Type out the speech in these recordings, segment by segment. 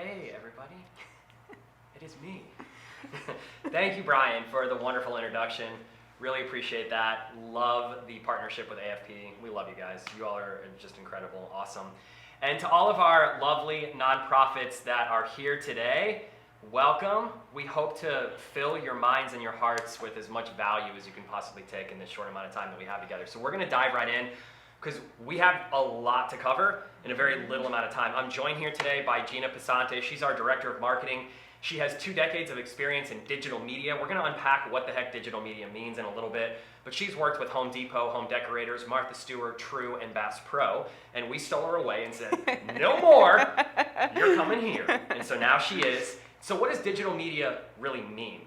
Hey, everybody. It is me. Thank you, Brian, for the wonderful introduction. Really appreciate that. Love the partnership with AFP. We love you guys. You all are just incredible, awesome. And to all of our lovely nonprofits that are here today, welcome. We hope to fill your minds and your hearts with as much value as you can possibly take in this short amount of time that we have together. So we're going to dive right in because we have a lot to cover in a very little amount of time. I'm joined here today by Gina Passante. She's our Director of Marketing. She has 2 decades of experience in digital media. We're going to unpack what the heck digital media means in a little bit, but she's worked with Home Depot, Home Decorators, Martha Stewart, True, and Bass Pro, and we stole her away and said, no more, you're coming here. And so now she is. So what does digital media really mean?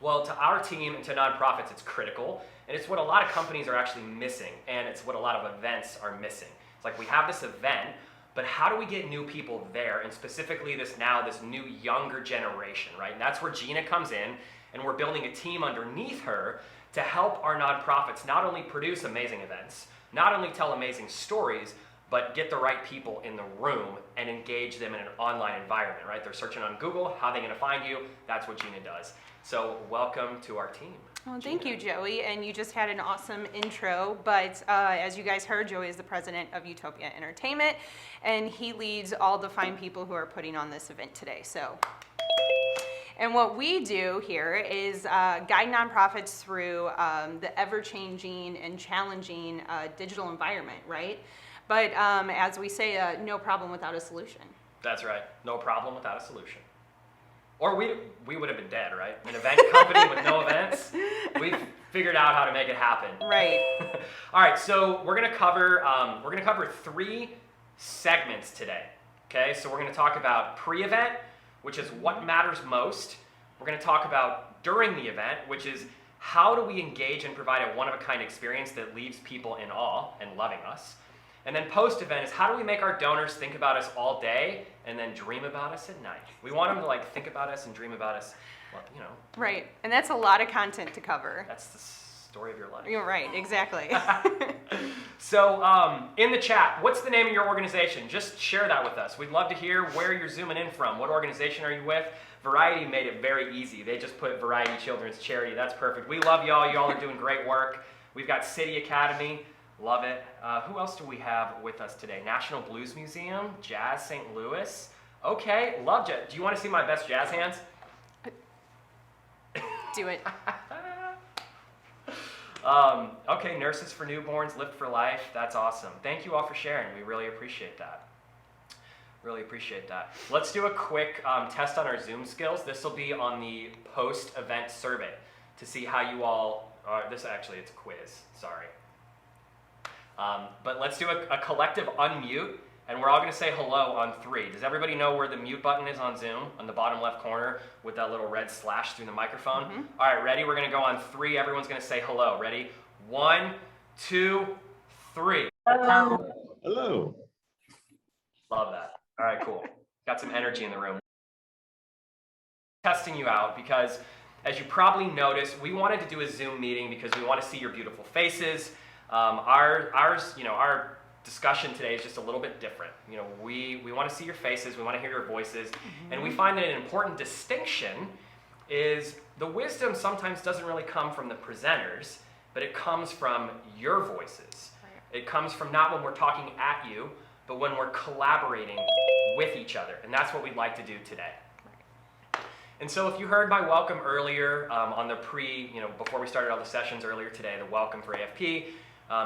Well, to our team and to nonprofits, it's critical, and it's what a lot of companies are actually missing, and it's what a lot of events are missing. It's like we have this event, but how do we get new people there, and specifically this new younger generation, right? And that's where Gina comes in, and we're building a team underneath her to help our nonprofits not only produce amazing events, not only tell amazing stories, but get the right people in the room and engage them in an online environment, right? They're searching on Google, how are they gonna find you? That's what Gina does. So welcome to our team. Well, thank you, Joey, and you just had an awesome intro, but as you guys heard, Joey is the president of Utopia Entertainment, and he leads all the fine people who are putting on this event today. And what we do here is guide nonprofits through the ever-changing and challenging digital environment, right? But as we say, no problem without a solution. That's right, no problem without a solution. Or we would have been dead, right? An event company with no events, we've figured out how to make it happen. Right. All right, so we're gonna cover 3 segments today. Okay, so we're gonna talk about pre-event, which is what matters most. We're gonna talk about during the event, which is how do we engage and provide a one-of-a-kind experience that leaves people in awe and loving us. And then post-event is how do we make our donors think about us all day and then dream about us at night? We want them to think about us and dream about us, well, you know. Right, and that's a lot of content to cover. That's the story of your life. You're right, exactly. So in the chat, what's the name of your organization? Just share that with us. We'd love to hear where you're zooming in from. What organization are you with? Variety made it very easy. They just put Variety Children's Charity. That's perfect. We love y'all. Y'all are doing great work. We've got City Academy. Love it. Who else do we have with us today? National Blues Museum, Jazz St. Louis. Okay, love jazz. Do you want to see my best jazz hands? Do it. Okay, Nurses for Newborns, Lift for Life. That's awesome. Thank you all for sharing. We really appreciate that. Really appreciate that. Let's do a quick test on our Zoom skills. This will be on the post-event survey to see how you all are. It's a quiz. Sorry. But let's do a collective unmute, and we're all going to say hello on 3. Does everybody know where the mute button is on Zoom? On the bottom left corner with that little red slash through the microphone? Mm-hmm. All right, ready? We're going to go on 3. Everyone's going to say hello. Ready? 1, 2, 3. Hello. Hello. Love that. All right, cool. Got some energy in the room. Testing you out because, as you probably noticed, we wanted to do a Zoom meeting because we want to see your beautiful faces. Our discussion today is just a little bit different. You know, we want to see your faces, we want to hear your voices, and we find that an important distinction is the wisdom sometimes doesn't really come from the presenters, but it comes from your voices. Right. It comes from not when we're talking at you, but when we're collaborating with each other, and that's what we'd like to do today. And so if you heard my welcome earlier on the before we started all the sessions earlier today, the welcome for AFP,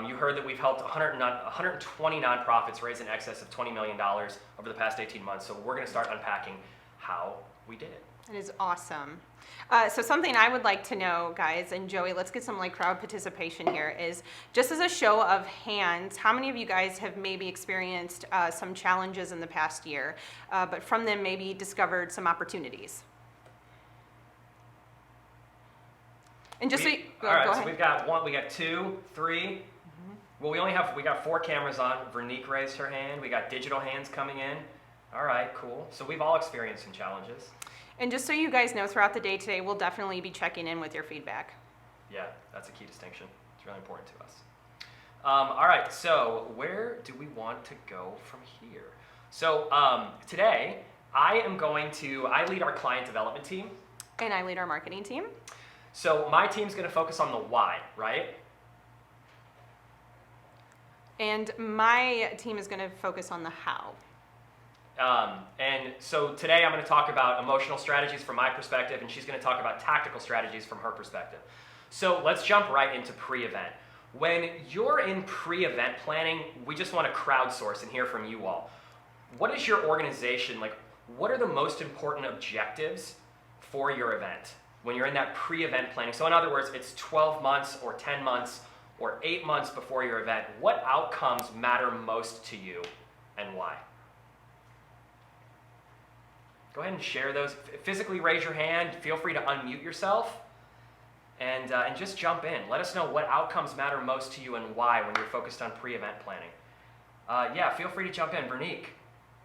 you heard that we've helped 120 nonprofits raise in excess of $20 million over the past 18 months. So we're going to start unpacking how we did it. That is awesome. So something I would like to know, guys, and Joey, let's get some crowd participation here, is just as a show of hands, how many of you guys have maybe experienced some challenges in the past year, but from them maybe discovered some opportunities? And just go ahead. So we've got 1, we got 2, 3. Well, we got 4 cameras on. Vernique raised her hand. We got digital hands coming in. All right, cool. So we've all experienced some challenges. And just so you guys know, throughout the day today, we'll definitely be checking in with your feedback. Yeah, that's a key distinction. It's really important to us. All right, so where do we want to go from here? So today, I lead our client development team. And I lead our marketing team. So my team's gonna focus on the why, right? And my team is going to focus on the how. And so today I'm going to talk about emotional strategies from my perspective, and she's going to talk about tactical strategies from her perspective. So let's jump right into pre-event. When you're in pre-event planning, we just want to crowdsource and hear from you all. What is your organization, like, what are the most important objectives for your event when you're in that pre-event planning? So in other words, it's 12 months or 10 months or 8 months before your event. What outcomes matter most to you and why? Go ahead and share those. Physically raise your hand. Feel free to unmute yourself and just jump in. Let us know what outcomes matter most to you and why when you're focused on pre-event planning. Yeah, feel free to jump in. Veronique.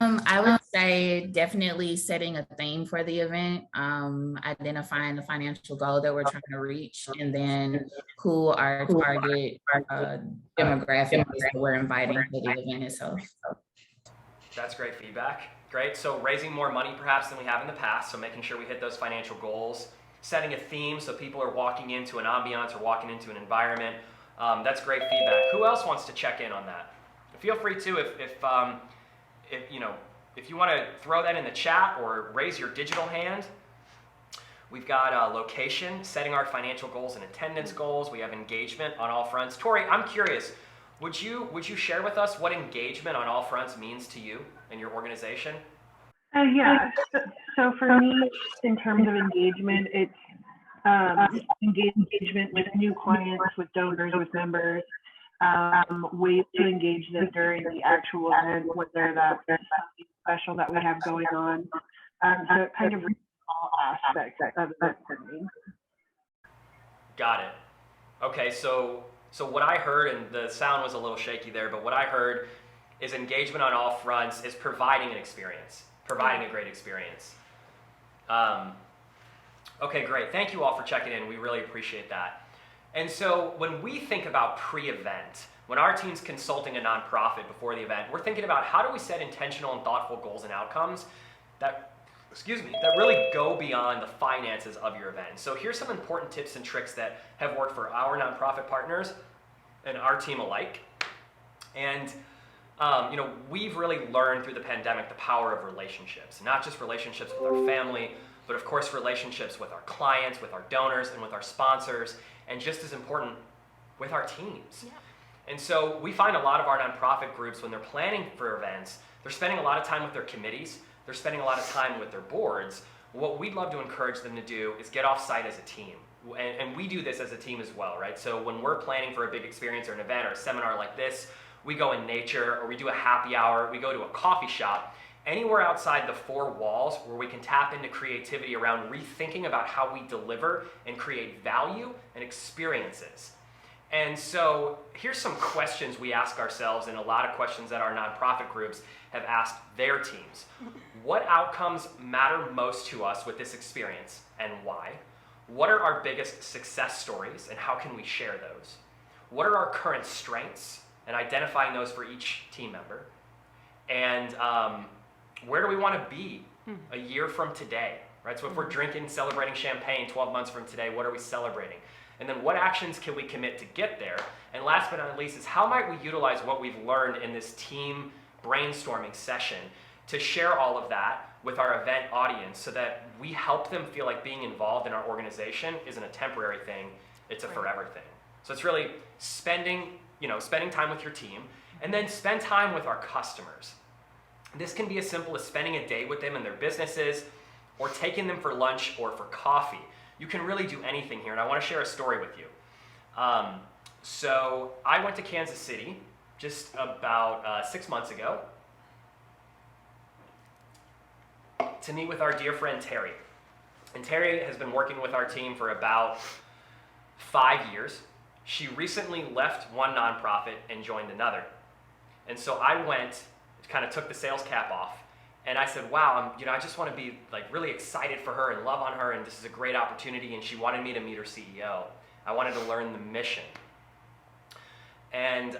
I would say definitely setting a theme for the event, identifying the financial goal that we're trying to reach, and then who our target demographic is that we're inviting to the event itself. That's great feedback. Great. So raising more money perhaps than we have in the past, so making sure we hit those financial goals. Setting a theme so people are walking into an ambiance or walking into an environment. That's great feedback. Who else wants to check in on that? Feel free to if you want to throw that in the chat or raise your digital hand. We've got location, setting our financial goals and attendance goals. We have engagement on all fronts. Tori, I'm curious, would you share with us what engagement on all fronts means to you and your organization? Yeah, so for me, in terms of engagement, it's engagement with new clients, with donors, with members, ways to engage them during the actual event, whether that's something special that we have going on. So it kind of reaches all aspects of event planning. Got it. Okay, so what I heard, and the sound was a little shaky there, but what I heard is engagement on all fronts is providing an experience, providing a great experience. Okay, great. Thank you all for checking in. We really appreciate that. And so when we think about pre-event, when our team's consulting a nonprofit before the event, we're thinking about how do we set intentional and thoughtful goals and outcomes that really go beyond the finances of your event. So here's some important tips and tricks that have worked for our nonprofit partners and our team alike. And we've really learned through the pandemic the power of relationships, not just relationships with our family, but of course relationships with our clients, with our donors, and with our sponsors, and just as important, with our teams. Yeah. And so we find a lot of our nonprofit groups, when they're planning for events, they're spending a lot of time with their committees, they're spending a lot of time with their boards. What we'd love to encourage them to do is get off site as a team. And we do this as a team as well, right? So when we're planning for a big experience or an event or a seminar like this, we go in nature, or we do a happy hour, we go to a coffee shop, anywhere outside the four walls where we can tap into creativity around rethinking about how we deliver and create value and experiences. And so here's some questions we ask ourselves, and a lot of questions that our nonprofit groups have asked their teams. What outcomes matter most to us with this experience and why? What are our biggest success stories and how can we share those? What are our current strengths and identifying those for each team member? And where do we want to be a year from today, right? So if we're drinking, celebrating champagne 12 months from today, what are we celebrating? And then what actions can we commit to get there? And last but not least is how might we utilize what we've learned in this team brainstorming session to share all of that with our event audience so that we help them feel like being involved in our organization isn't a temporary thing, it's a forever thing. So it's really spending time with your team, and then spend time with our customers. This can be as simple as spending a day with them in their businesses, or taking them for lunch or for coffee. You can really do anything here, and I want to share a story with you. So I went to Kansas City just about 6 months ago to meet with our dear friend Terry. And Terry has been working with our team for about 5 years. She recently left one nonprofit and joined another. And so I went, kind of took the sales cap off, and I said, wow, I just want to be like really excited for her and love on her, and this is a great opportunity, and she wanted me to meet her CEO. I wanted to learn the mission. And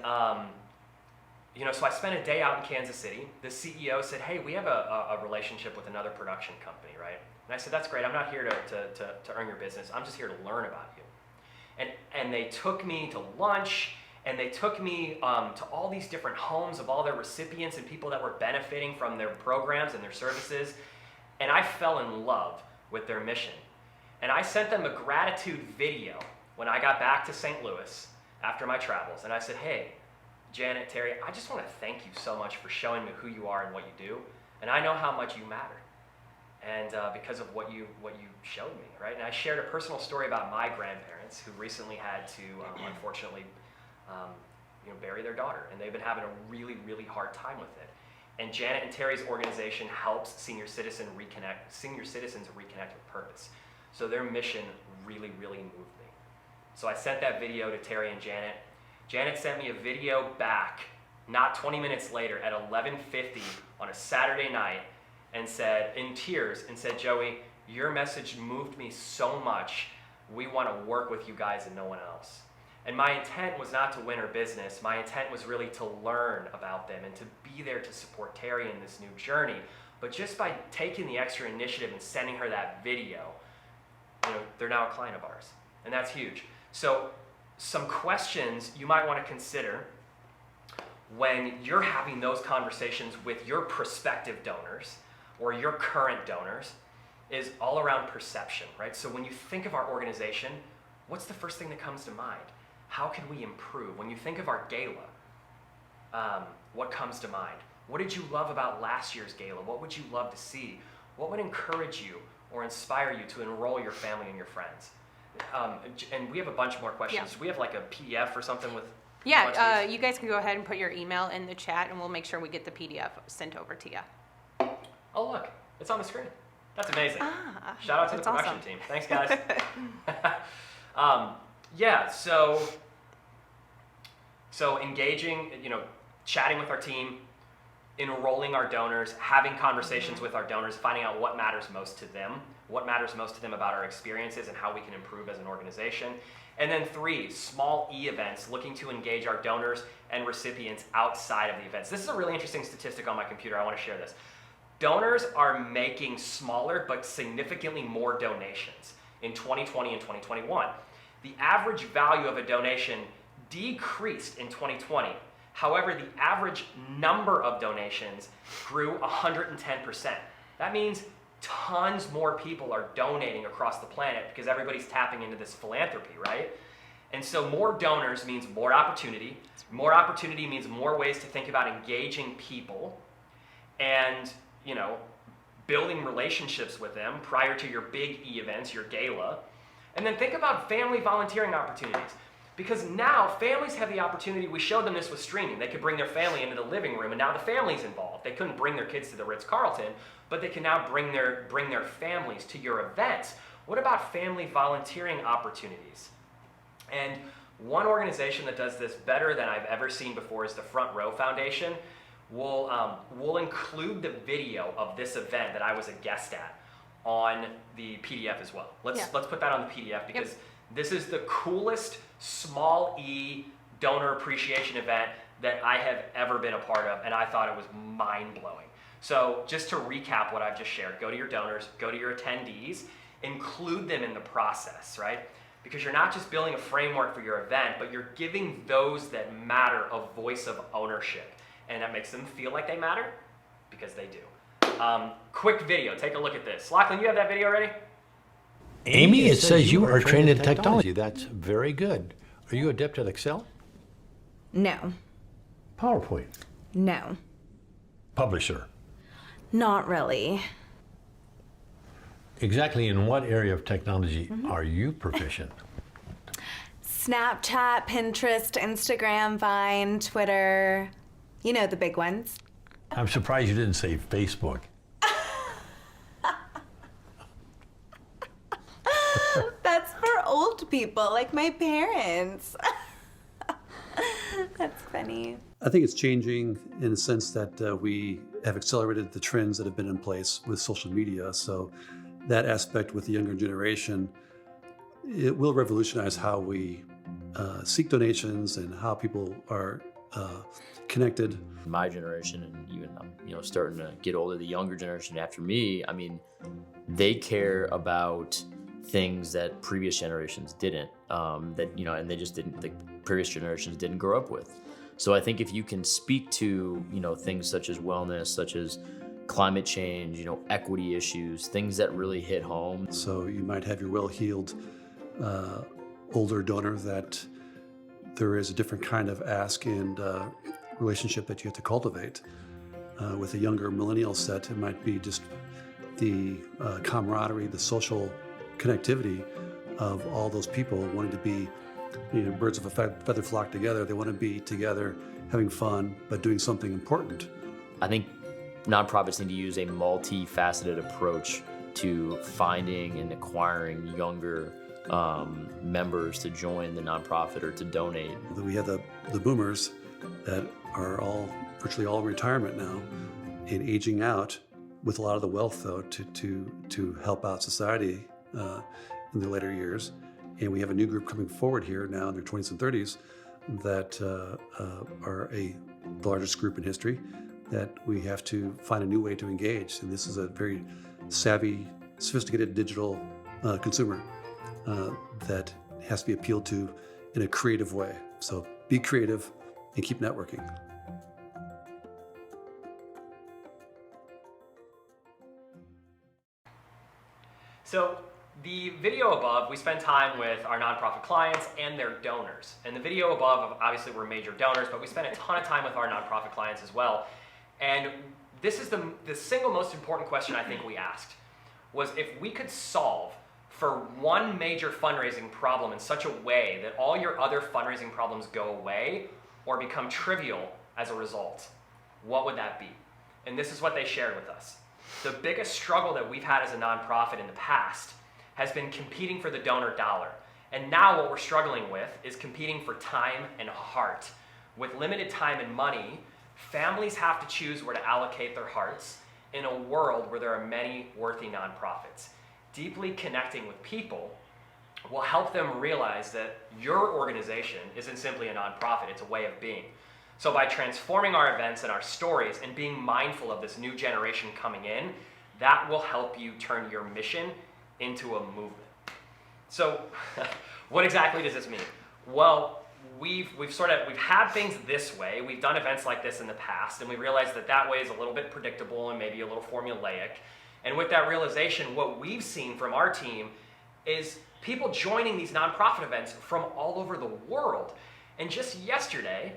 so I spent a day out in Kansas City. The CEO said, hey, we have a relationship with another production company, right? And I said, that's great. I'm not here to earn your business. I'm just here to learn about you. And they took me to lunch, and they took me to all these different homes of all their recipients and people that were benefiting from their programs and their services. And I fell in love with their mission. And I sent them a gratitude video when I got back to St. Louis after my travels. And I said, hey, Janet, Terry, I just want to thank you so much for showing me who you are and what you do. And I know how much you matter. And because of what you showed me, right? And I shared a personal story about my grandparents who recently had to, unfortunately, bury their daughter. And they've been having a really, really hard time with it. And Janet and Terry's organization helps senior citizens reconnect with purpose. So their mission really, really moved me. So I sent that video to Terry and Janet. Janet sent me a video back, not 20 minutes later, at 11:50 on a Saturday night, and said, in tears, and said, Joey, your message moved me so much. We want to work with you guys and no one else. And my intent was not to win her business. My intent was really to learn about them and to be there to support Terry in this new journey. But just by taking the extra initiative and sending her that video, they're now a client of ours. And that's huge. So some questions you might want to consider when you're having those conversations with your prospective donors or your current donors is all around perception, right? So when you think of our organization, what's the first thing that comes to mind? How can we improve? When you think of our gala, what comes to mind? What did you love about last year's gala? What would you love to see? What would encourage you or inspire you to enroll your family and your friends? And we have a bunch more questions. Yeah. We have like a PDF or something with. Yeah, you guys can go ahead and put your email in the chat, and we'll make sure we get the PDF sent over to you. Oh, look, it's on the screen. That's amazing. Shout out to the that's production awesome. team. Thanks, guys. So engaging, chatting with our team, enrolling our donors, having conversations with our donors, finding out what matters most to them about our experiences and how we can improve as an organization. And then 3, small e-events, looking to engage our donors and recipients outside of the events. This is a really interesting statistic on my computer. I want to share this. Donors are making smaller but significantly more donations in 2020 and 2021. The average value of a donation decreased in 2020. However, the average number of donations grew 110%. That means tons more people are donating across the planet because everybody's tapping into this philanthropy, right? And so more donors means more opportunity. More opportunity means more ways to think about engaging people and, building relationships with them prior to your big e-events, your gala. And then think about family volunteering opportunities. Because now families have the opportunity, we showed them this with streaming. They could bring their family into the living room, and now the family's involved. They couldn't bring their kids to the Ritz-Carlton, but they can now bring their families to your events. What about family volunteering opportunities? And one organization that does this better than I've ever seen before is the Front Row Foundation. We'll include the video of this event that I was a guest at on the PDF as well. Let's put that on the PDF because this is the coolest small E donor appreciation event that I have ever been a part of, and I thought it was mind-blowing. So just to recap what I've just shared, go to your donors, go to your attendees, include them in the process, right? Because you're not just building a framework for your event, but you're giving those that matter a voice of ownership, and that makes them feel like they matter because they do. Quick video, take a look at this. Lachlan, you have that video ready? Amy, it says you are trained in technology. That's very good. Are you adept at Excel? No. PowerPoint? No. Publisher? Not really. Exactly in what area of technology are you proficient? Snapchat, Pinterest, Instagram, Vine, Twitter. You know, the big ones. I'm surprised you didn't say Facebook. That's for old people, like my parents. That's funny. I think it's changing in the sense that we have accelerated the trends that have been in place with social media. So that aspect with the younger generation, it will revolutionize how we seek donations and how people are connected. My generation, and even I'm starting to get older, the younger generation after me, I mean, they care about things that previous generations didn't, and they just didn't, the previous generations didn't grow up with. So I think if you can speak to, things such as wellness, such as climate change, equity issues, things that really hit home. So you might have your well-heeled older donor that there is a different kind of ask and relationship that you have to cultivate. With a younger millennial set, it might be just the camaraderie, the social connectivity of all those people wanting to be birds of a feather flock together. They want to be together, having fun, but doing something important. I think nonprofits need to use a multifaceted approach to finding and acquiring younger members to join the nonprofit or to donate. We have the boomers that are virtually all in retirement now and aging out with a lot of the wealth, though, to help out society in their later years. And we have a new group coming forward here now in their 20s and 30s that are the largest group in history that we have to find a new way to engage. And this is a very savvy, sophisticated digital consumer that has to be appealed to in a creative way. So be creative and keep networking. So the video above, we spend time with our nonprofit clients and their donors. And the video above, obviously we're major donors, but we spend a ton of time with our nonprofit clients as well. And this is the single most important question I think we asked, was if we could solve for one major fundraising problem in such a way that all your other fundraising problems go away or become trivial as a result, what would that be? And this is what they shared with us. The biggest struggle that we've had as a nonprofit in the past has been competing for the donor dollar. And now what we're struggling with is competing for time and heart. With limited time and money, families have to choose where to allocate their hearts in a world where there are many worthy nonprofits. Deeply connecting with people will help them realize that your organization isn't simply a nonprofit, it's a way of being. So by transforming our events and our stories and being mindful of this new generation coming in, that will help you turn your mission into a movement. So what exactly does this mean? Well, we've had things this way. We've done events like this in the past, and we realized that way is a little bit predictable and maybe a little formulaic. And with that realization, what we've seen from our team is people joining these nonprofit events from all over the world. And just yesterday,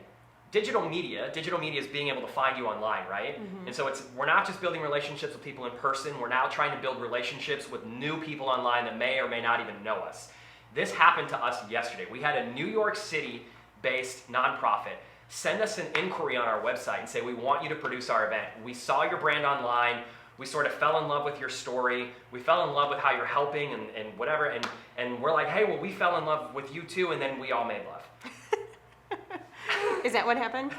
digital media is being able to find you online, right? Mm-hmm. And so we're not just building relationships with people in person, we're now trying to build relationships with new people online that may or may not even know us. This happened to us yesterday. We had a New York City-based nonprofit send us an inquiry on our website and say, we want you to produce our event. We saw your brand online. We sort of fell in love with your story. We fell in love with how you're helping and whatever. And we're like, hey, well, we fell in love with you too, and then we all made love. Is that what happened?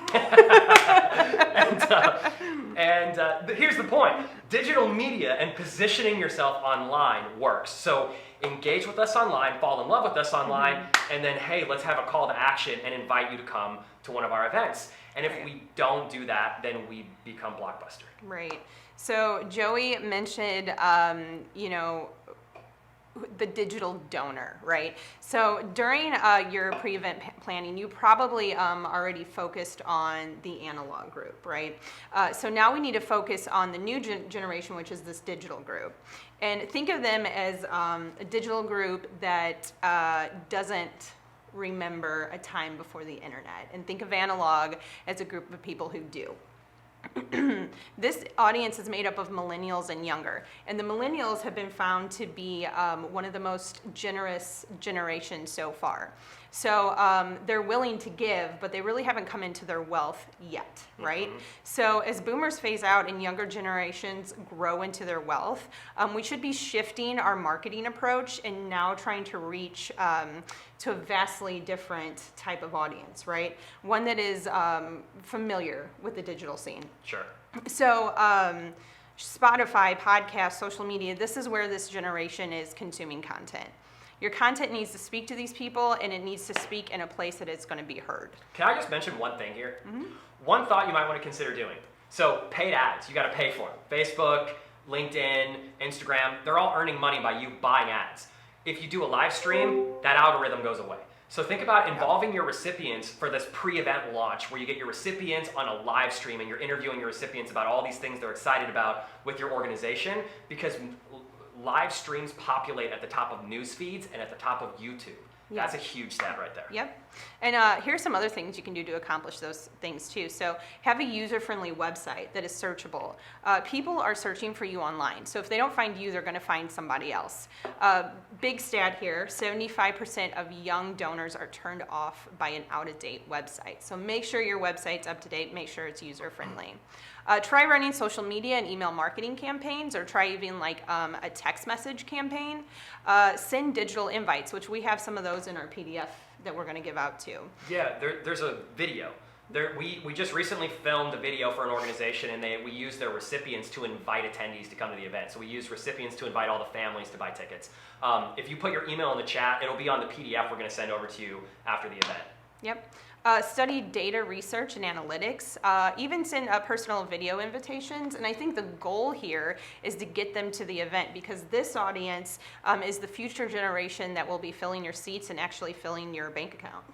Here's the point. Digital media and positioning yourself online works. So engage with us online, fall in love with us online, and then, hey, let's have a call to action and invite you to come to one of our events. And if we don't do that, then we become Blockbuster. Right. So Joey mentioned, the digital donor, right? So during your pre-event planning, you probably already focused on the analog group, right? So now we need to focus on the new generation, which is this digital group. And think of them as a digital group that doesn't remember a time before the internet. And think of analog as a group of people who do. This audience is made up of millennials and younger, and the millennials have been found to be one of the most generous generations so far. So they're willing to give, but they really haven't come into their wealth yet, right? Mm-hmm. So as boomers phase out and younger generations grow into their wealth, we should be shifting our marketing approach and now trying to reach to a vastly different type of audience, right? One that is familiar with the digital scene. Sure. So Spotify, podcasts, social media, this is where this generation is consuming content. Your content needs to speak to these people, and it needs to speak in a place that it's going to be heard. Can I just mention one thing here? One thought you might want to consider doing. So paid ads, you got to pay for them. Facebook, LinkedIn, Instagram, they're all earning money by you buying ads. If you do a live stream, that algorithm goes away. So think about involving your recipients for this pre-event launch where you get your recipients on a live stream and you're interviewing your recipients about all these things they're excited about with your organization, because live streams populate at the top of news feeds and at the top of YouTube. That's a huge stat right there. Yep. And here's some other things you can do to accomplish those things too. So have a user-friendly website that is searchable. People are searching for you online. So if they don't find you, they're going to find somebody else. Big stat here, 75% of young donors are turned off by an out-of-date website. So make sure your website's up to date, make sure it's user-friendly. Try running social media and email marketing campaigns, or try even like a text message campaign. Send digital invites, which we have some of those in our PDF that we're going to give out too. Yeah, there's a video. We just recently filmed a video for an organization, and we used their recipients to invite attendees to come to the event. So we used recipients to invite all the families to buy tickets. If you put your email in the chat, it'll be on the PDF we're going to send over to you after the event. Yep. Study data research and analytics, even send personal video invitations. And I think the goal here is to get them to the event, because this audience is the future generation that will be filling your seats and actually filling your bank account.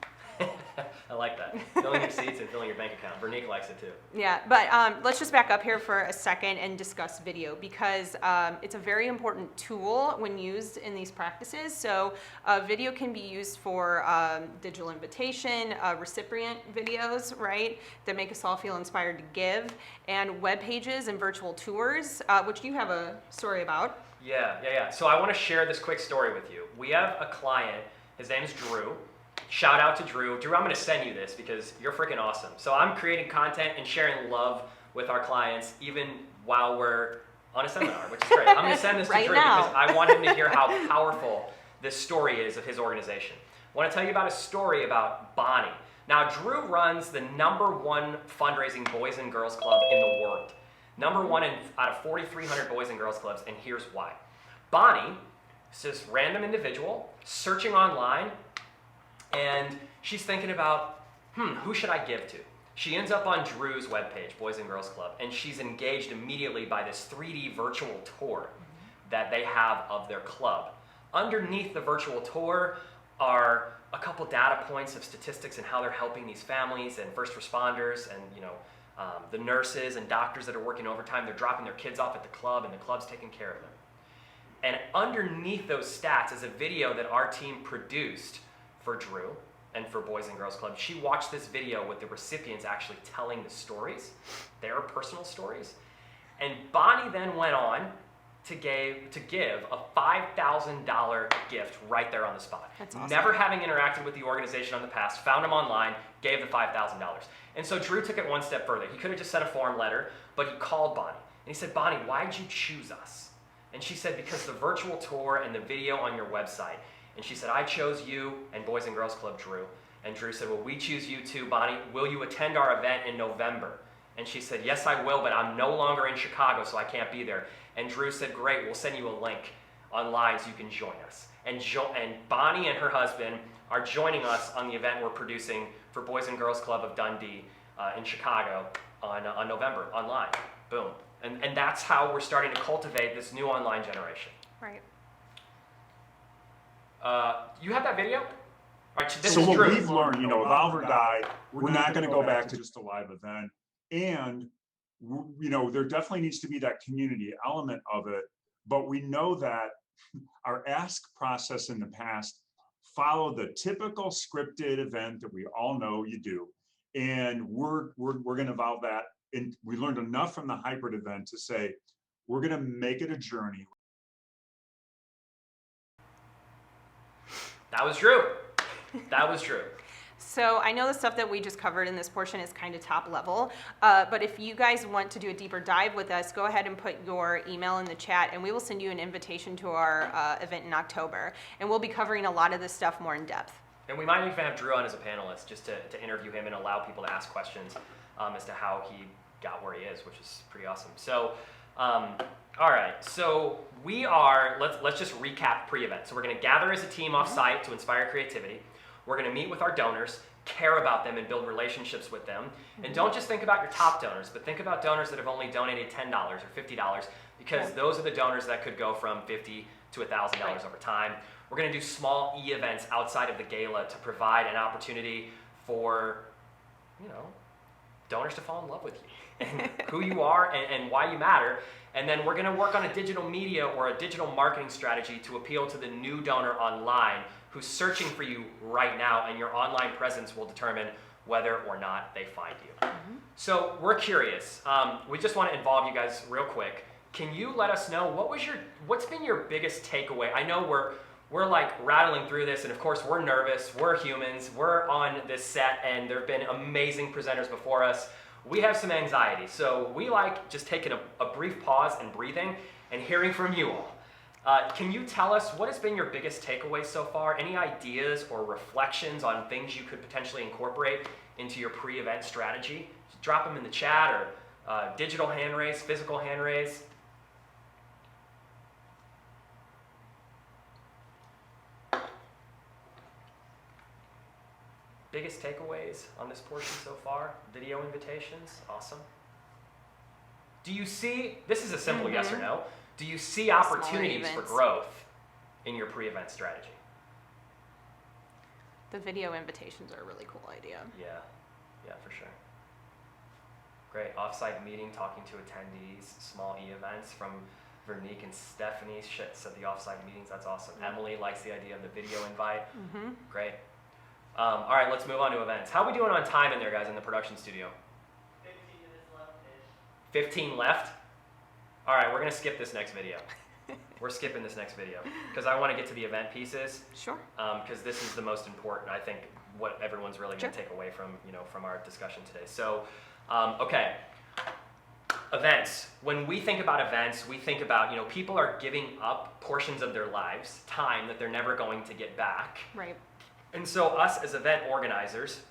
I like that. Filling your seats and filling your bank account. Vernique likes it too. Yeah, but let's just back up here for a second and discuss video, because it's a very important tool when used in these practices. So video can be used for digital invitation, recipient videos, right, that make us all feel inspired to give, and web pages and virtual tours, which you have a story about. Yeah. So I want to share this quick story with you. We have a client, his name's Drew. Shout out to Drew. Drew, I'm going to send you this because you're freaking awesome. So I'm creating content and sharing love with our clients even while we're on a seminar, which is great. I'm going to send this to Right Drew now. because I want him to hear how powerful this story is of his organization. I want to tell you about a story about Bonnie. Now, Drew runs the #1 fundraising boys and girls club in the world. #1 out of 4,300 boys and girls clubs, and here's why. Bonnie is this random individual searching online, and she's thinking about, who should I give to? She ends up on Drew's webpage, Boys and Girls Club, and she's engaged immediately by this 3D virtual tour that they have of their club. Underneath the virtual tour are a couple data points of statistics and how they're helping these families and first responders and the nurses and doctors that are working overtime. They're dropping their kids off at the club, and the club's taking care of them. And underneath those stats is a video that our team produced for Drew and for Boys and Girls Club. She watched this video with the recipients actually telling the stories, their personal stories. And Bonnie then went on to give a $5,000 gift right there on the spot. That's awesome. Never having interacted with the organization in the past, found them online, gave the $5,000. And so Drew took it one step further. He could have just sent a form letter, but he called Bonnie. And he said, Bonnie, why'd you choose us? And she said, because the virtual tour and the video on your website. And she said, I chose you and Boys and Girls Club, Drew. And Drew said, well, we choose you too, Bonnie. Will you attend our event in November? And she said, yes, I will, but I'm no longer in Chicago, so I can't be there. And Drew said, great, we'll send you a link online so you can join us. And Bonnie and her husband are joining us on the event we're producing for Boys and Girls Club of Dundee in Chicago on November, online. Boom. And that's how we're starting to cultivate this new online generation. Right. You have that video? All right, this So is what Drew. we've learned, evolve or die, we're not going to go back to just a live event. And, there definitely needs to be that community element of it. But we know that our ask process in the past followed the typical scripted event that we all know you do. And we're going to evolve that. And we learned enough from the hybrid event to say, we're going to make it a journey. That was Drew. That was Drew. So I know the stuff that we just covered in this portion is kind of top level, but if you guys want to do a deeper dive with us, go ahead and put your email in the chat and we will send you an invitation to our event in October. And we'll be covering a lot of this stuff more in depth. And we might even have Drew on as a panelist just to interview him and allow people to ask questions as to how he got where he is, which is pretty awesome. So All right, so we are, let's just recap pre-event. So we're gonna gather as a team off-site to inspire creativity. We're gonna meet with our donors, care about them and build relationships with them. And don't just think about your top donors, but think about donors that have only donated $10 or $50, because those are the donors that could go from $50 to $1,000 over time. We're gonna do small e-events outside of the gala to provide an opportunity for, donors to fall in love with you and who you are and why you matter. And then we're gonna work on a digital media or a digital marketing strategy to appeal to the new donor online who's searching for you right now, and your online presence will determine whether or not they find you. So we're curious. We just wanna involve you guys real quick. Can you let us know what's been your biggest takeaway? I know we're like rattling through this, and of course we're nervous, we're humans, we're on this set, and there have been amazing presenters before us. We have some anxiety, so we like just taking a brief pause and breathing and hearing from you all. Can you tell us what has been your biggest takeaway so far? Any ideas or reflections on things you could potentially incorporate into your pre-event strategy? Just drop them in the chat, or digital hand raise, physical hand raise. Biggest takeaways on this portion so far? Video invitations, awesome. Do you see, this is a simple yes or no, do you see opportunities for growth in your pre-event strategy? The video invitations are a really cool idea. Yeah, for sure. Great, offsite meeting, talking to attendees, small e-events from Veronique and Stephanie said the offsite meetings, that's awesome. Emily likes the idea of the video invite. Great. All right, let's move on to events. How are we doing on time in there, guys, in the production studio? 15 minutes left-ish. 15 left? All right, we're gonna skip this next video. We're skipping this next video because I want to get to the event pieces. Sure. Because this is the most important, I think, what everyone's really gonna take away from, from our discussion today. So, okay. Events. When we think about events, we think about, people are giving up portions of their lives, time that they're never going to get back. Right. And so us as event organizers,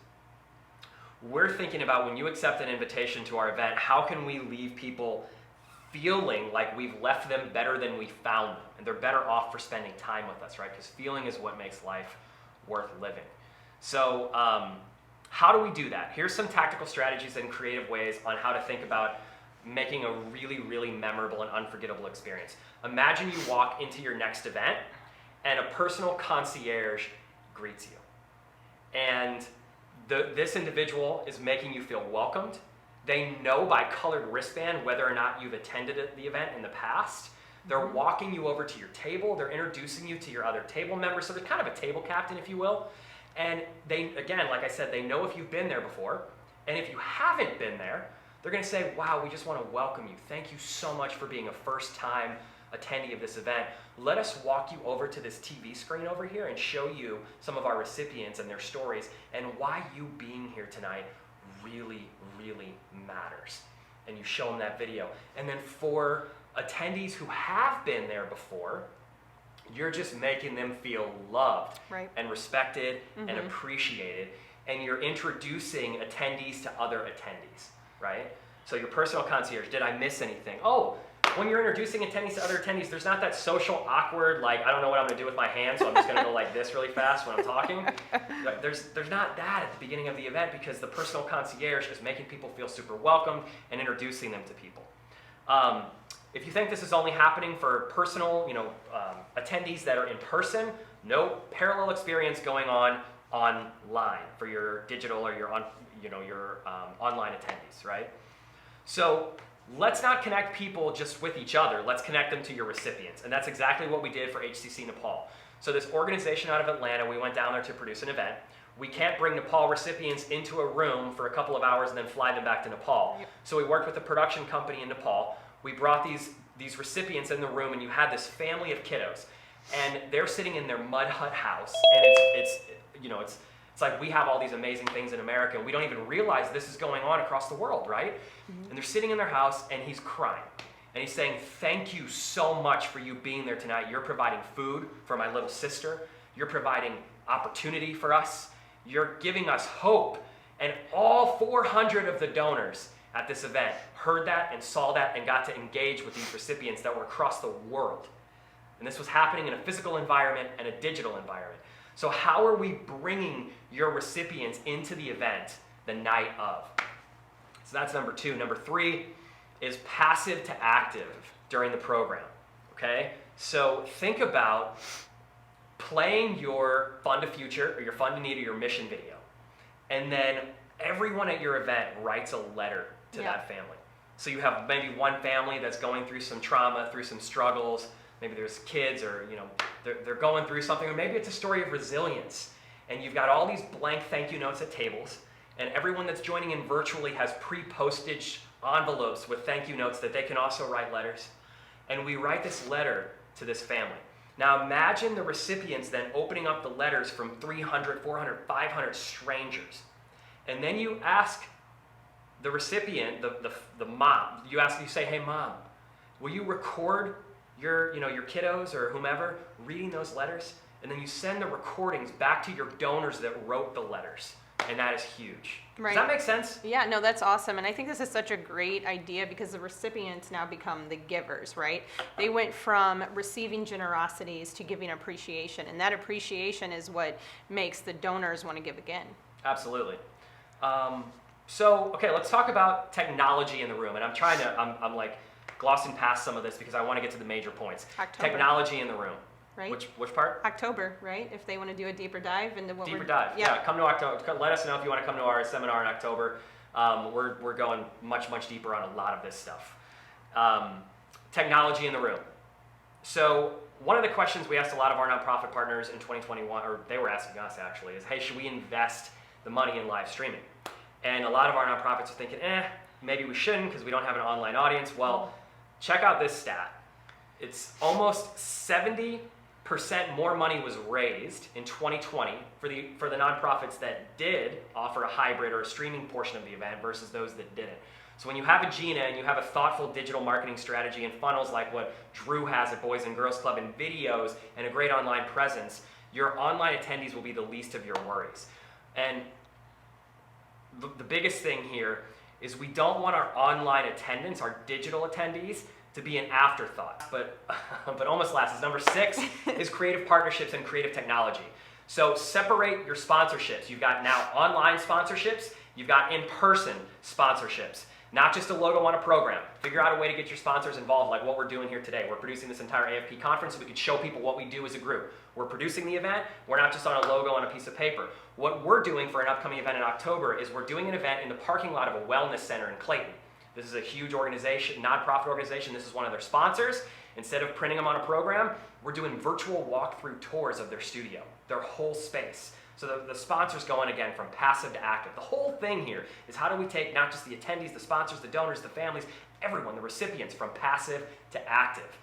we're thinking about, when you accept an invitation to our event, how can we leave people feeling like we've left them better than we found them, and they're better off for spending time with us, right? Because feeling is what makes life worth living. So how do we do that? Here's some tactical strategies and creative ways on how to think about making a really, really memorable and unforgettable experience. Imagine you walk into your next event and a personal concierge greets you. And this individual is making you feel welcomed. They know by colored wristband whether or not you've attended the event in the past. They're walking you over to your table. They're introducing you to your other table members. So they're kind of a table captain, if you will. And they, again, like I said, they know if you've been there before. And if you haven't been there, they're going to say, wow, we just want to welcome you. Thank you so much for being a first-time attendee of this event. Let us walk you over to this TV screen over here and show you some of our recipients and their stories and why you being here tonight really, really matters. And you show them that video. And then for attendees who have been there before, you're just making them feel loved and respected and appreciated. And you're introducing attendees to other attendees, right? So your personal concierge, did I miss anything? Oh, when you're introducing attendees to other attendees, there's not that social awkward, like, I don't know what I'm gonna do with my hands, so I'm just gonna go like this really fast when I'm talking. There's not that at the beginning of the event, because the personal concierge is making people feel super welcomed and introducing them to people. If you think this is only happening for personal, attendees that are in person, no parallel experience going on online for your digital or your online attendees, right? So let's not connect people just with each other. Let's connect them to your recipients. And that's exactly what we did for HCC Nepal. So this organization out of Atlanta, we went down there to produce an event. We can't bring Nepal recipients into a room for a couple of hours and then fly them back to Nepal. Yep. So we worked with a production company in Nepal. We brought these recipients in the room, and you had this family of kiddos. And they're sitting in their mud hut house, and it's like we have all these amazing things in America, and we don't even realize this is going on across the world, right? And they're sitting in their house, and he's crying. And he's saying, thank you so much for you being there tonight. You're providing food for my little sister. You're providing opportunity for us. You're giving us hope. And all 400 of the donors at this event heard that and saw that and got to engage with these recipients that were across the world. And this was happening in a physical environment and a digital environment. So how are we bringing your recipients into the event the night of? So that's number 2. Number 3 is passive to active during the program, okay? So think about playing your Fund a Future or your Fund a Need or your mission video. And then everyone at your event writes a letter to that family. So you have maybe one family that's going through some trauma, through some struggles. Maybe there's kids or, you know, they're going through something, or maybe it's a story of resilience. And you've got all these blank thank you notes at tables, and everyone that's joining in virtually has pre-postage envelopes with thank you notes that they can also write letters. And we write this letter to this family. Now imagine the recipients then opening up the letters from 300, 400, 500 strangers. And then you ask the recipient, the mom, you say, hey mom, will you record your kiddos or whomever reading those letters? And then you send the recordings back to your donors that wrote the letters. And that is huge. Right. Does that make sense? Yeah, no, that's awesome. And I think this is such a great idea because the recipients now become the givers, right? They went from receiving generosities to giving appreciation. And that appreciation is what makes the donors want to give again. Absolutely. So, okay, let's talk about technology in the room. And I'm like glossing past some of this because I want to get to the major points. October. Technology in the room. Right? Which part? October, right? If they want to do a deeper dive into what Deeper dive. Yeah, come to October. Let us know if you want to come to our seminar in October. We're going much deeper on a lot of this stuff. Technology in the room. So one of the questions we asked a lot of our nonprofit partners in 2021, or they were asking us actually, is, hey, should we invest the money in live streaming? And a lot of our nonprofits are thinking, maybe we shouldn't because we don't have an online audience. Well, check out this stat. It's almost 70% more money was raised in 2020 for the nonprofits that did offer a hybrid or a streaming portion of the event versus those that didn't. So when you have a Gina and you have a thoughtful digital marketing strategy and funnels like what Drew has at Boys and Girls Club and videos and a great online presence, your online attendees will be the least of your worries. And the biggest thing here is we don't want our online attendance, our digital attendees, to be an afterthought, but almost last is number 6 is creative partnerships and creative technology. So separate your sponsorships. You've got now online sponsorships, you've got in-person sponsorships, not just a logo on a program. Figure out a way to get your sponsors involved like what we're doing here today. We're producing this entire AFP conference so we can show people what we do as a group. We're producing the event, we're not just on a logo on a piece of paper. What we're doing for an upcoming event in October is we're doing an event in the parking lot of a wellness center in Clayton. This is a huge organization, nonprofit organization. This is one of their sponsors. Instead of printing them on a program, we're doing virtual walkthrough tours of their studio, their whole space. So the sponsors going again from passive to active. The whole thing here is how do we take not just the attendees, the sponsors, the donors, the families, everyone, the recipients from passive to active.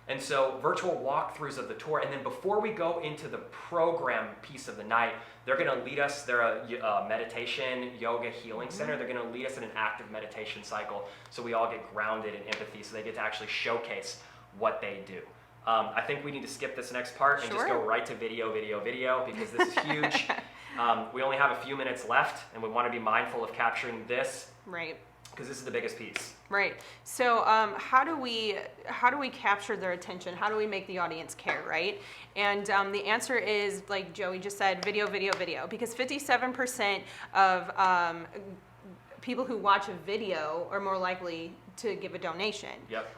And so virtual walkthroughs of the tour. And then before we go into the program piece of the night, they're going to lead us, they're a meditation, yoga, healing center. They're going to lead us in an active meditation cycle so we all get grounded in empathy so they get to actually showcase what they do. I think we need to skip this next part and just go right to video because this is huge. We only have a few minutes left and we want to be mindful of capturing this. Right. Because this is the biggest piece. Right. So how do we capture their attention? How do we make the audience care, right? And the answer is, like Joey just said, video. Because 57% of people who watch a video are more likely to give a donation. Yep.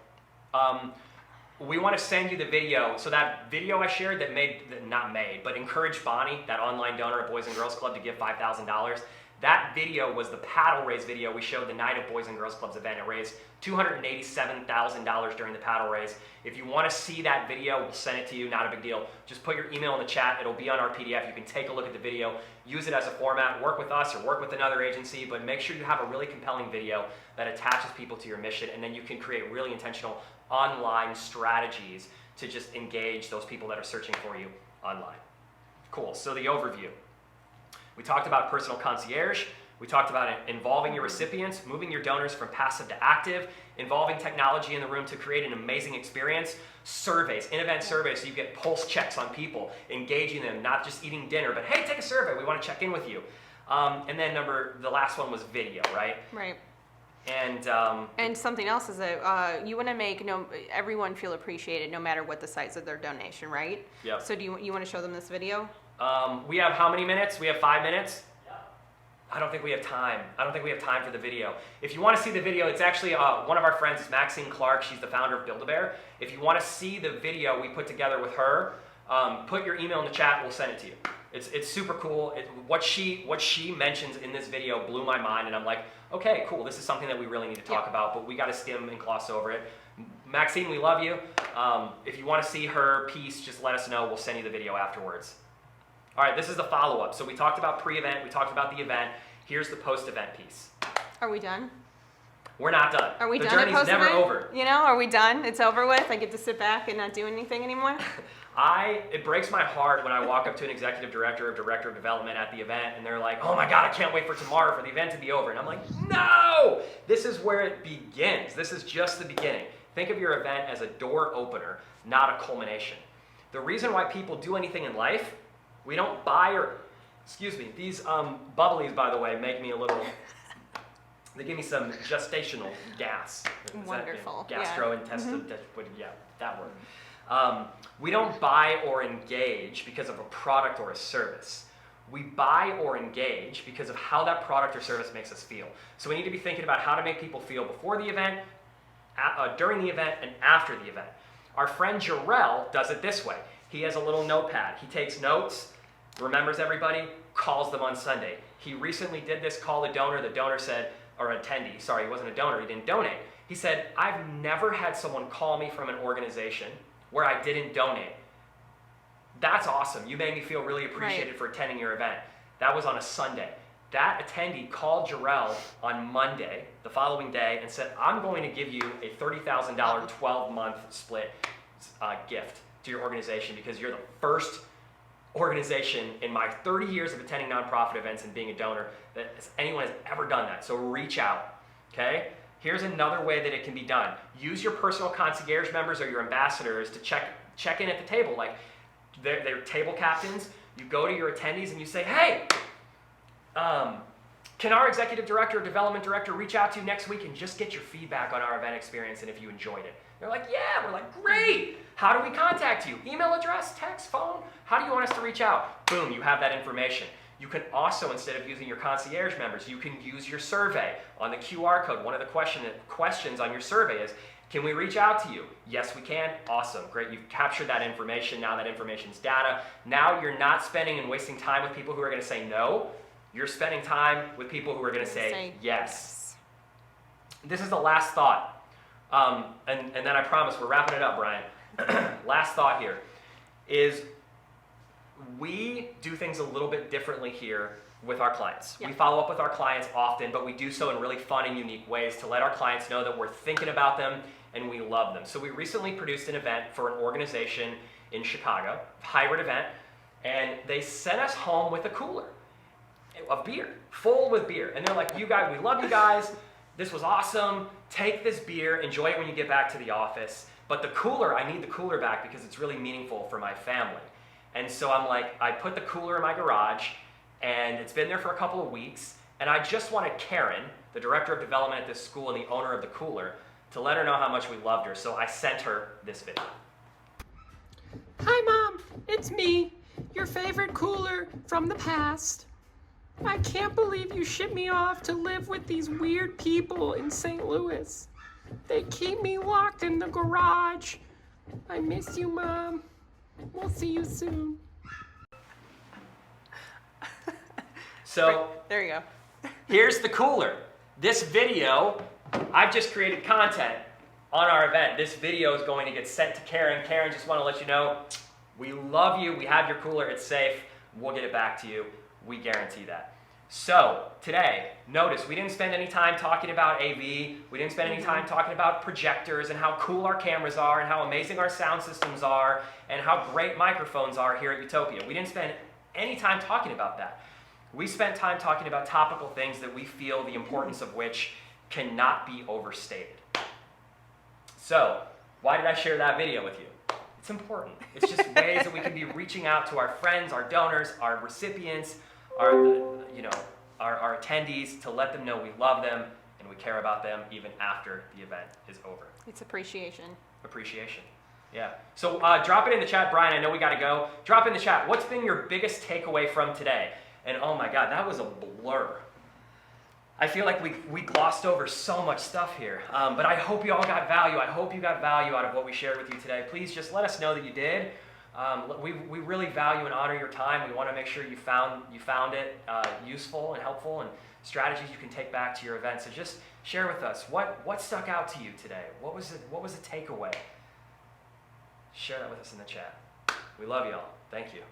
We want to send you the video. So that video I shared that encouraged Bonnie, that online donor at Boys and Girls Club, to give $5,000. That video was the paddle raise video we showed the night of Boys and Girls Club's event. It raised $287,000 during the paddle raise. If you want to see that video, we'll send it to you, not a big deal. Just put your email in the chat, it'll be on our PDF. You can take a look at the video, use it as a format, work with us or work with another agency, but make sure you have a really compelling video that attaches people to your mission, and then you can create really intentional online strategies to just engage those people that are searching for you online. Cool, so the overview. We talked about personal concierge. We talked about involving your recipients, moving your donors from passive to active, involving technology in the room to create an amazing experience. Surveys, in-event surveys, so you get pulse checks on people, engaging them, not just eating dinner, but hey, take a survey, we want to check in with you. And then the last one was video, right? Right. And something else is that you want to make everyone feel appreciated no matter what the size of their donation, right? Yep. So do you want to show them this video? We have how many minutes? We have 5 minutes? I don't think we have time. I don't think we have time for the video. If you want to see the video, it's actually one of our friends, Maxine Clark. She's the founder of Build-A-Bear. If you want to see the video we put together with her, put your email in the chat. We'll send it to you. It's super cool. What she mentions in this video blew my mind, and I'm like, okay, cool. This is something that we really need to talk about, but we got to skim and gloss over it. Maxine, we love you. If you want to see her piece, just let us know. We'll send you the video afterwards. All right, this is the follow-up. So we talked about pre-event, we talked about the event. Here's the post-event piece. Are we done? We're not done. Are we the done at journey's never post-event? over. You know, are we done? It's over with? I get to sit back and not do anything anymore? It breaks my heart when I walk up to an executive director or director of development at the event and they're like, oh my God, I can't wait for tomorrow for the event to be over. And I'm like, no! This is where it begins. This is just the beginning. Think of your event as a door opener, not a culmination. The reason why people do anything in life, we don't buy or, excuse me, these bubblies, by the way, make me a little, they give me some gestational gas. Wonderful. Gastrointestinal, yeah, that word. We don't buy or engage because of a product or a service. We buy or engage because of how that product or service makes us feel. So we need to be thinking about how to make people feel before the event, during the event, and after the event. Our friend Jarrell does it this way. He has a little notepad. He takes notes, remembers everybody, calls them on Sunday. He recently did this, call a donor. The donor said, or attendee, sorry, he wasn't a donor, he didn't donate. He said, I've never had someone call me from an organization where I didn't donate. That's awesome. You made me feel really appreciated for attending your event. That was on a Sunday. That attendee called Jarrell on Monday, the following day, and said, I'm going to give you a $30,000 12-month split gift to your organization because you're the first organization in my 30 years of attending nonprofit events and being a donor that anyone has ever done that. So reach out, okay? Here's another way that it can be done. Use your personal concierge members or your ambassadors to check in at the table. Like they're table captains. You go to your attendees and you say, hey, can our executive director or development director reach out to you next week and just get your feedback on our event experience and if you enjoyed it? They're like, yeah. We're like, great. How do we contact you? Email address, text, phone? How do you want us to reach out? Boom, you have that information. You can also, instead of using your concierge members, you can use your survey. On the QR code, one of the questions on your survey is, can we reach out to you? Yes, we can. Awesome, great. You've captured that information. Now that information's data. Now you're not spending and wasting time with people who are going to say no. You're spending time with people who are going to say yes. This is the last thought. And then I promise we're wrapping it up, Brian. Last thought here is we do things a little bit differently here with our clients. We follow up with our clients often, but we do so in really fun and unique ways to let our clients know that we're thinking about them and we love them. So we recently produced an event for an organization in Chicago, a hybrid event, and they sent us home with a cooler of beer, full with beer. And they're like, you guys, we love you guys. This was awesome. Take this beer, enjoy it when you get back to the office. But the cooler, I need the cooler back because it's really meaningful for my family. And so I'm like, I put the cooler in my garage and it's been there for a couple of weeks. And I just wanted Karen, the director of development at this school and the owner of the cooler, to let her know how much we loved her. So I sent her this video. Hi, Mom. It's me, your favorite cooler from the past. I can't believe you shipped me off to live with these weird people in St. Louis. They keep me locked in the garage. I miss you, Mom. We'll see you soon. So there you go. Here's the cooler. This video, I've just created content on our event. This video is going to get sent to Karen. Karen, just want to let you know, we love you. We have your cooler. It's safe. We'll get it back to you. We guarantee that. So today, notice we didn't spend any time talking about AV. We didn't spend any time talking about projectors and how cool our cameras are and how amazing our sound systems are and how great microphones are here at Utopia. We didn't spend any time talking about that. We spent time talking about topical things that we feel the importance of which cannot be overstated. So, why did I share that video with you? It's important. It's just ways that we can be reaching out to our friends, our donors, our recipients, our attendees to let them know we love them and we care about them even after the event is over. It's appreciation. Appreciation. Yeah. So drop it in the chat, Brian. I know we got to go. Drop in the chat. What's been your biggest takeaway from today? And oh my God, that was a blur. I feel like we glossed over so much stuff here. But I hope you all got value. I hope you got value out of what we shared with you today. Please just let us know that you did. We really value and honor your time. We want to make sure you found it useful and helpful, and strategies you can take back to your event. So just share with us what stuck out to you today. What was a takeaway? Share that with us in the chat. We love y'all. Thank you.